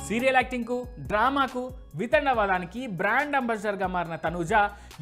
Serial యాక్టింగ్కు డ్రామాకు వితండవాదానికి brand అంబాసిడర్గా మారిన తనూజ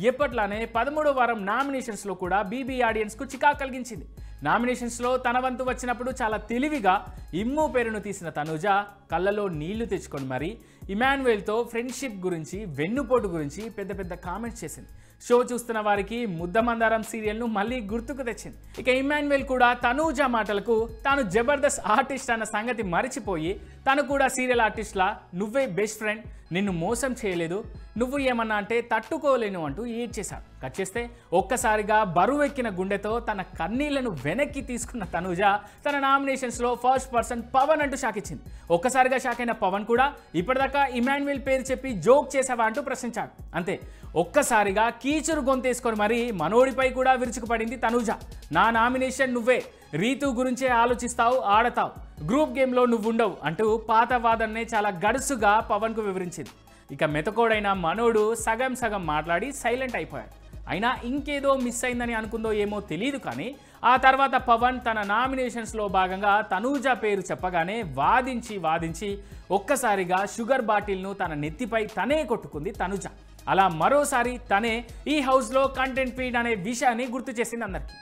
ఎప్పట్లానే 13వ వారం నామినేషన్స్లో కూడా బీబీ ఆడియన్స్కు చికాకు కలిగించింది. నామినేషన్స్లో తన వంతు వచ్చినప్పుడు చాలా తెలివిగా ఇమ్ము పేరును తీసిన తనూజ కళ్ళలో నీళ్లు తెచ్చుకొని మరి ఇమాన్యుయల్తో ఫ్రెండ్షిప్ గురించి వెన్నుపోటు గురించి పెద్ద పెద్ద కామెంట్స్ చేసింది. షో చూస్తున్న వారికి ముద్దమందారం సీరియల్ను మళ్ళీ గుర్తుకు తెచ్చింది. ఇక ఇమాన్యుయల్ కూడా తనూజ మాటలకు తాను జబర్దస్త్ ఆర్టిస్ట్ అన్న సంగతి మరిచిపోయి తను కూడా సీరియల్ ఆర్టిస్ట్లా నువ్వే బెస్ట్ ఫ్రెండ్, నిన్ను మోసం చేయలేదు, నువ్వు ఏమన్నా అంటే తట్టుకోలేను అంటూ ఏడ్చేశాడు. కట్ చేస్తే ఒక్కసారిగా బరువెక్కిన గుండెతో తన కన్నీళ్లను వెనక్కి తీసుకున్న తనూజ తన నామినేషన్స్లో ఫస్ట్ పర్సన్ పవన్ అంటూ షాక్ ఇచ్చింది. ఒక్కసారిగా షాక్ అయిన పవన్ కూడా ఇప్పటిదాకా ఇమాన్యుయల్ పేరు చెప్పి జోక్ చేసావా అంటూ ప్రశ్నించాడు. అంతే ఒక్కసారిగా కీచురు గొంతేసుకొని మరీ మనోడిపై కూడా విరుచుకుపడింది తనూజ. నా నామినేషన్ నువ్వే, రీతు గురించే ఆలోచిస్తావు, ఆడతావు, గ్రూప్ గేమ్లో నువ్వు ఉండవు అంటూ పాత వాదన్నే చాలా గడుసుగా పవన్కు వివరించింది. ఇక మెతకోడైన మనోడు సగం సగం మాట్లాడి సైలెంట్ అయిపోయాడు. అయినా ఇంకేదో మిస్ అయిందని అనుకుందో ఏమో తెలియదు, కానీ ఆ తర్వాత పవన్ తన నామినేషన్స్లో భాగంగా తనూజ పేరు చెప్పగానే వాదించి ఒక్కసారిగా షుగర్ బాటిల్ను తన నెత్తిపై తనే కొట్టుకుంది తనూజ. అలా మరోసారి తనే ఈ హౌస్లో కంటెంట్ ఫీడ్ అనే విషయాన్ని గుర్తు చేసింది అందరికీ.